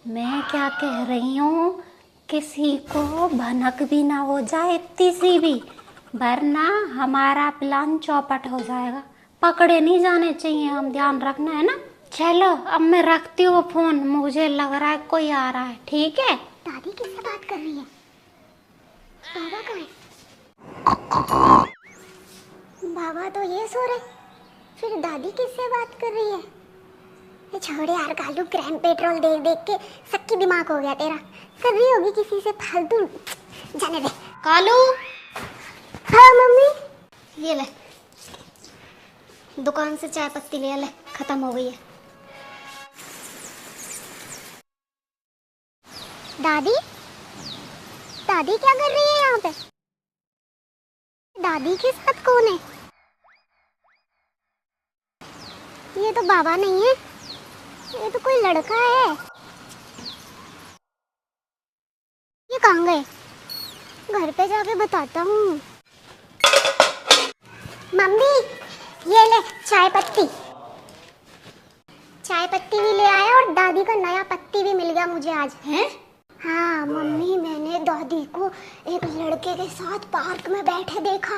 मैं क्या कह रही हूँ, किसी को भनक भी ना हो जाए इतनी सी भी, वरना हमारा प्लान चौपट हो जाएगा। पकड़े नहीं जाने चाहिए हम, ध्यान रखना है ना। चलो अब मैं रखती हूँ फोन, मुझे लग रहा है कोई आ रहा है। ठीक है। दादी किससे बात कर रही है? बाबा कहाँ है? बाबा तो ये सो रहे, फिर दादी किससे बात कर रही है? ये छोड़े यार कालू, क्राइम पेट्रोल देख देख के सक्की दिमाग हो गया तेरा। कर रही होगी किसी से फालतू, जाने दे। कालू। हाँ मम्मी। ये ले, दुकान से चाय पत्ती ले ले, खत्म हो गई है। दादी, दादी क्या कर रही है यहाँ पे? दादी के साथ कौन है? ये तो बाबा नहीं है, ये तो कोई लड़का है। ये कहाँ गए? घर पे जाके बताता हूँ। मम्मी ये ले चाय पत्ती। चाय पत्ती भी ले आया और दादी का नया पत्ती भी मिल गया मुझे आज। हैं? हाँ मम्मी, मैंने दादी को एक लड़के के साथ पार्क में बैठे देखा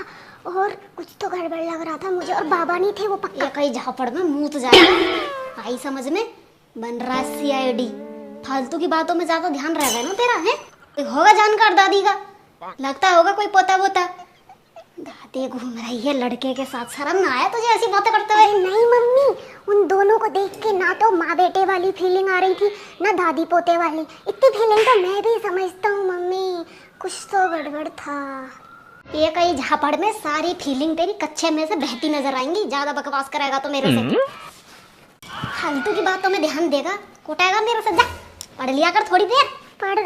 और कुछ तो गड़बड़ लग रहा था मुझे, और बाबा नहीं थे वो पक्का। ये कहीं झापड़ में मुंह तो जाएगा। आई समझ में, बन रहा है CID। फालतू की बातों में ज्यादा ध्यान रहेगा ना तेरा। है होगा जानकार दादी का, लगता होगा कोई पोता वोता। दादी घूम रही है लड़के के साथ, शर्म ना आया तुझे ऐसी बातें करते हुए? नहीं मम्मी, उन दोनों को देख के ना तो माँ बेटे वाली फीलिंग आ रही थी, ना दादी पोते वाली। इतनी फीलिंग तो मैं भी समझता हूँ मम्मी, कुछ तो गड़बड़ था। ये कहीं झापड़ में सारी फीलिंग तेरी कच्चे में से बहती नजर आएंगी। ज्यादा बकवास करेगा तो मेरे से, फालतू की बातों में ध्यान देगा, कोटाएगा मेरे से। जा पढ़ लिया कर थोड़ी देर। पढ़।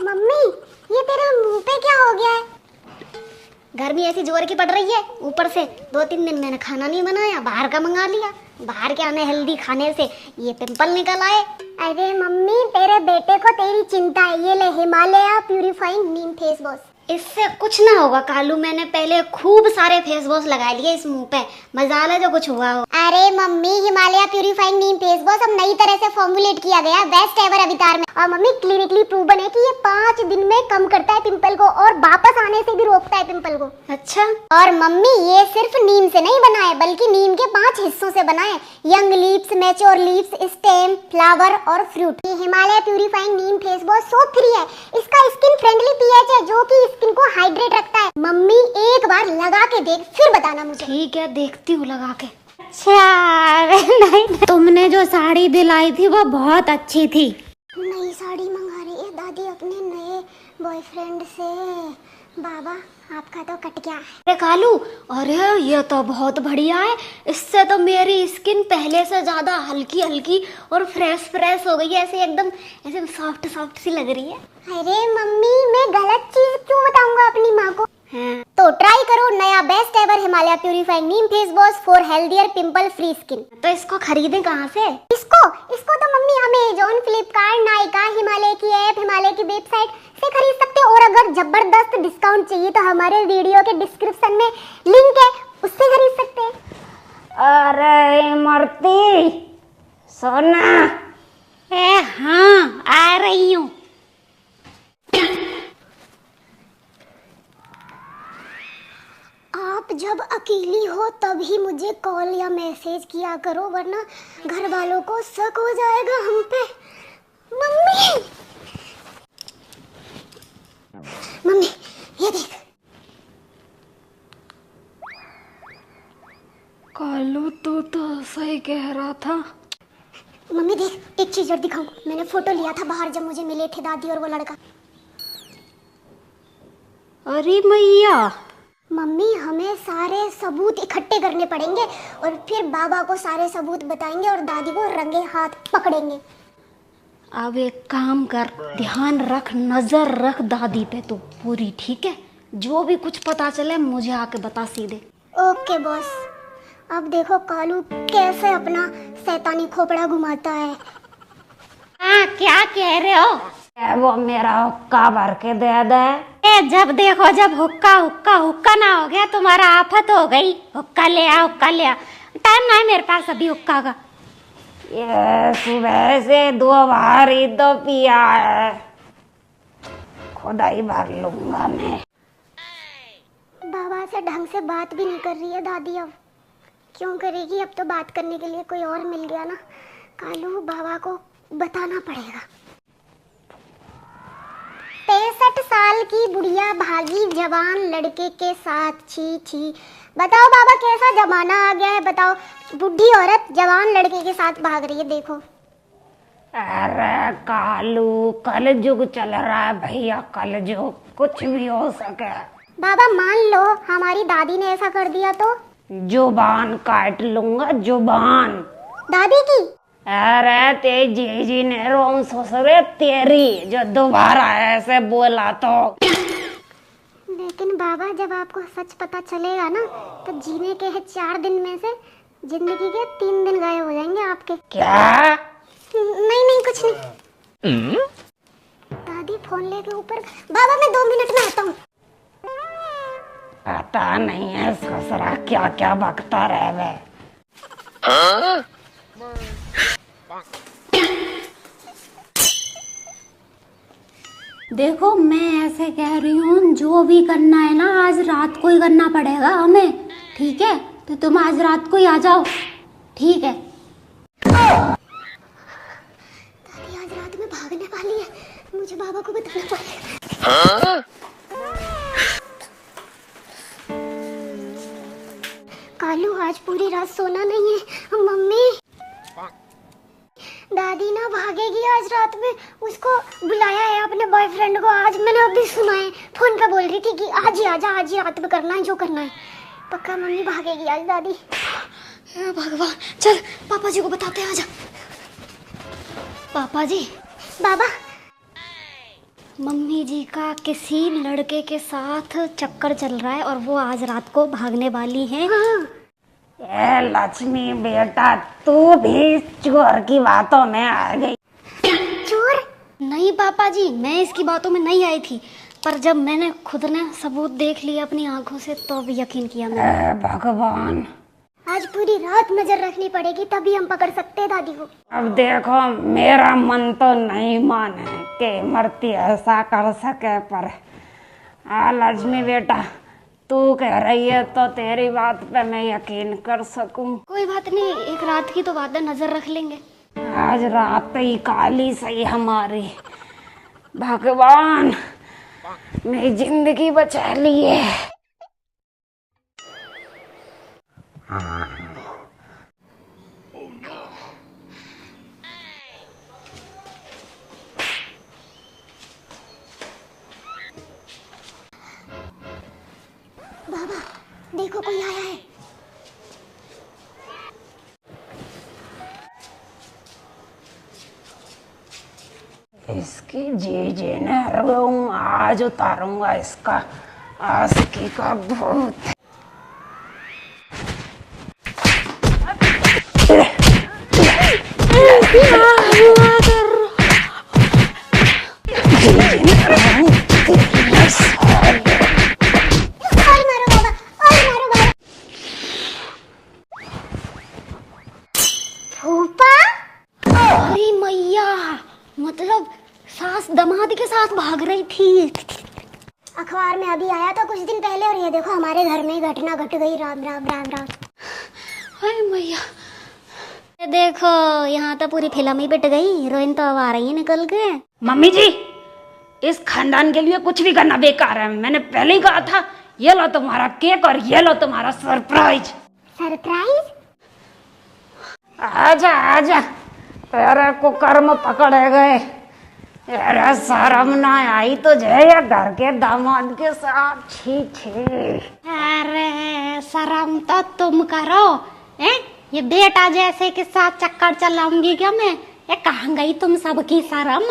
मम्मी ये तेरे मुंह पे क्या हो गया है? गर्मी ऐसी जोर की पड़ रही है, ऊपर से 2-3 दिन मैंने खाना नहीं बनाया, बाहर का मंगा लिया। बाहर के अनहेल्दी खाने से ये पिंपल निकल आए। अरे मम्मी, तेरे बेटे को तेरी चिंता है। ये ले हिमालय प्यूरिफाइंग नीम फेस वॉश। इससे कुछ ना होगा कालू, मैंने पहले खूब सारे फेस वॉश लगा लिए इस मुंह पे, मजाल है जो कुछ हुआ हो। अरे मम्मी, हिमालय प्यूरिफाइंग नीम फेस वॉश अब नई तरह से फॉर्मुलेट किया गया, बेस्ट एवर अवतार में। और मम्मी क्लिनिकली प्रूवन है कि ये 5 दिन में कम करता है पिंपल को और वापस आने से भी रोकता है पिंपल को। अच्छा। और मम्मी ये सिर्फ नीम से नहीं बना है, बल्कि नीम के 5 हिस्सों से बना है। Young leaves, mature leaves, stem, flower और फ्रूट। ये हिमालय प्यूरिफाइंग नीम फेस वॉश सोप फ्री है। इसका स्किन फ्रेंडली pH है जो कि स्किन को हाइड्रेट रखता है। मम्मी एक बार लगा के देख, फिर बताना मुझे। ठीक है, देखती हूँ लगा के। अच्छा नहीं, तुमने जो साड़ी दिलाई थी वो बहुत अच्छी थी। नई साड़ी मंगा रही है दादी अपने नए बॉयफ्रेंड से। बाबा आपका तो कट गया है। अरे कालू, अरे ये तो बहुत बढ़िया है। इससे तो मेरी स्किन पहले से ज्यादा हल्की हल्की और फ्रेश फ्रेश हो गई है, ऐसे एकदम ऐसे सॉफ्ट सॉफ्ट सी लग रही है। अरे मम्मी, मैं गलत चीज क्यों बताऊंगा अपनी माँ को? हाँ। तो ट्राई करो नया best ever Himalaya purifying Neem face wash for healthier pimple free skin. तो इसको खरीदें कहाँ से? इसको तो मम्मी अमेजॉन, फ्लिपकार्ट, नायका, हिमालय की ऐप, हिमालय की वेबसाइट से खरीद सकते हो। और अगर जबरदस्त डिस्काउंट चाहिए तो हमारे वीडियो के डिस्क्रिप्शन में लिंक है, उससे खरीद सकते हैं। अरे मरती सोना। हाँ आ रही हूँ। आप जब अकेली हो तभी मुझे कॉल या मैसेज किया करो, वरना घर वालों को शक हो जाएगा हम पे। मम्मी मम्मी ये देख। कालू तो सही कह रहा था। मम्मी देख, एक चीज और दिखाऊं। मैंने फोटो लिया था बाहर जब मुझे मिले थे दादी और वो लड़का। अरे मैया, मम्मी हमें सारे सबूत इकट्ठे करने पड़ेंगे और फिर बाबा को सारे सबूत बताएंगे और दादी को रंगे हाथ पकड़ेंगे। अब एक काम कर, ध्यान रख, नजर रख दादी पे तो पूरी, ठीक है? जो भी कुछ पता चले मुझे आके बता सीधे। Okay boss. अब देखो कालू कैसे अपना शैतानी खोपड़ा घुमाता है। हाँ क्या कह रहे हो? वो मेरा हुक्का भर के दे दे। जब देखो जब हुक्का हुक्का हुक्का ना हो गया तुम्हारा आफत हो गई। हुक्का ले आ, हुक्का ले आ। टाइम ना है मेरे पास अभी हुक्का का। ये सुबह से 2 बार ही तो पिया है, खुदाई भर लूंगा मैं। बाबा से ढंग से बात भी नहीं कर रही है दादी, अब क्यों करेगी? अब तो बात करने के लिए कोई और मिल गया ना। कालू बाबा को बताना पड़ेगा। 63 साल की बुढ़िया भागी जवान लड़के के साथ, छी छी। बताओ बाबा कैसा जमाना आ गया है, बताओ। बुढ़ी औरत जवान लड़के के साथ भाग रही है, देखो। अरे कालू, कलयुग चल रहा है भैया, कलयुग, कुछ भी हो सके। बाबा मान लो हमारी दादी ने ऐसा कर दिया तो? जुबान काट लूंगा, जुबान। दादी की? अरे तेरी जीजी ने रोम ससुरे तेरी, जो दोबारा ऐसे बोला तो। लेकिन बाबा जब आपको सच पता चलेगा ना, तो जीने के है 4 दिन में से जिंदगी के 3 दिन गायब हो जाएंगे आपके। क्या? नहीं कुछ नहीं। दादी फोन लेके ऊपर। बाबा मैं 2 मिनट में आता हूँ। पता नहीं है ससुरा क्या क्या बकता रहे। देखो मैं ऐसे कह रही हूँ, जो भी करना है ना आज रात को ही करना पड़ेगा हमें, ठीक है? तो तुम आज रात को ही आ जाओ, ठीक है? दादी आज रात में भागने वाली है, मुझे बाबा को बताना पड़ेगा। कालू आज पूरी रात सोना नहीं है। मम्मी, दादी ना भागेगी आज रात में, उसको बुलाया है अपने बॉयफ्रेंड को। आज मैंने अभी सुना है, फोन पे बोल रही थी कि आज ही आजा, आज ही रात में करना है जो करना है। पक्का मम्मी भागेगी आज दादी। हे भगवान, चल पापा जी को बताते हैं, आजा। पापा जी। बाबा, मम्मी जी का किसी लड़के के साथ चक्कर चल रहा है और वो आज रात को भागने वाली हैं। हाँ। ए लक्ष्मी बेटा, तू भी चोर की बातों में आ गई। चोर? नहीं पापा जी, मैं इसकी बातों में नहीं आई थी, पर जब मैंने खुद ने सबूत देख लिया अपनी आंखों से तो अब यकीन किया मैंने। भगवान, आज पूरी रात नजर रखनी पड़ेगी, तभी हम पकड़ सकते हैं दादी को। अब देखो मेरा मन तो नहीं माने कि मरती ऐसा कर सके, पर लक्ष्मी बेटा तू कह रही है तो तेरी बात पे मैं यकीन कर सकूं। कोई बात नहीं, एक रात की तो बात है, नजर रख लेंगे। आज रात ही काली सही हमारी। भगवान मेरी जिंदगी बचा ली है। बाबा देखो कोई आया है। इसकी जीजी ने रूम आज उतारूंगा इसका आशिकी का भूत। अरे मैया, मतलब सास दमाद के साथ भाग रही थी। अखबार में अभी आया था कुछ दिन पहले, और ये देखो हमारे घर में घटना घट गई। राम राम राम राम। अरे मैया देखो, यहाँ तो पूरी फिल्म ही पिट गई, हीरोइन तो अब आ रही है निकल के। मम्मी जी, इस खानदान के लिए कुछ भी करना बेकार है, मैंने पहले ही कहा था। ये लो तुम्हारा केक और ये लो तुम्हारा सरप्राइज। सरप्राइज? आजा आजा, तेरे को कर्म पकड़े गए। अरे शर्म ना आई तुझे या घर के दामाद के साथ? छी छी। अरे शर्म तो तुम करो, हैं? ये बेटा जैसे के साथ चक्कर चलाऊंगी क्या मैं? ये कहाँ गई तुम सबकी शर्म?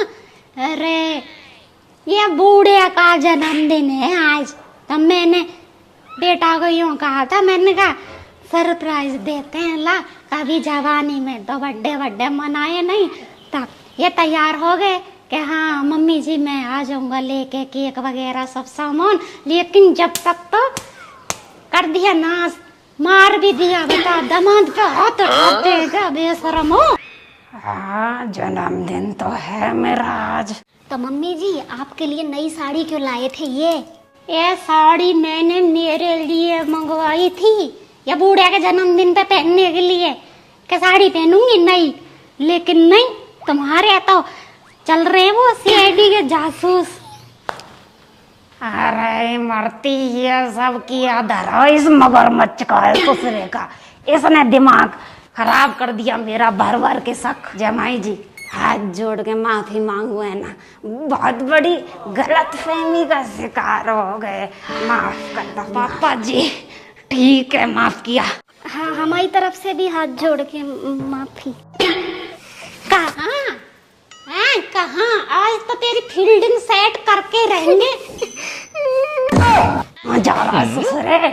अरे ये बूढ़े का जन्मदिन है आज, तब मैंने बेटा को यूं कहा था, मैंने कहा सरप्राइज देते हैं, ला कभी जवानी में तो बर्थडे बर्थडे मनाए नहीं, तब ये तैयार हो गए कि हाँ मम्मी जी मैं आ जाऊंगा लेके केक वगैरह सब सामान। लेकिन जब तक तो कर दिया नाश, मार भी दिया। बता, दामाद पे हाथ देगा बेशरम हो। हाँ, जन्मदिन तो है मेरा आज। तो मम्मी जी आपके लिए नई साड़ी क्यों लाए थे ये साड़ी मैंने मेरे लिए मंगवाई थी या बूढ़े के जन्मदिन पे पहनने के लिए कि साड़ी पहनूंगी नहीं, लेकिन नहीं, तुम्हारे तो चल रहे वो सीआईडी के जासूस। अरे मरती, ये सब किया धरा इस मगरमच्छ का है दूसरे का। इसने दिमाग खराब कर दिया मेरा भर भर के शक। जमाई जी हाथ जोड़ के माफी मांगू है ना, बहुत बड़ी गलतफहमी का शिकार हो गए, माफ कर दो पापा जी। ठीक है, माफ किया। हाँ हमारी तरफ से भी हाथ जोड़ के माफी। कहाँ आज तो तेरी फील्डिंग सेट करके रहेंगे। जा रहा ससुरे।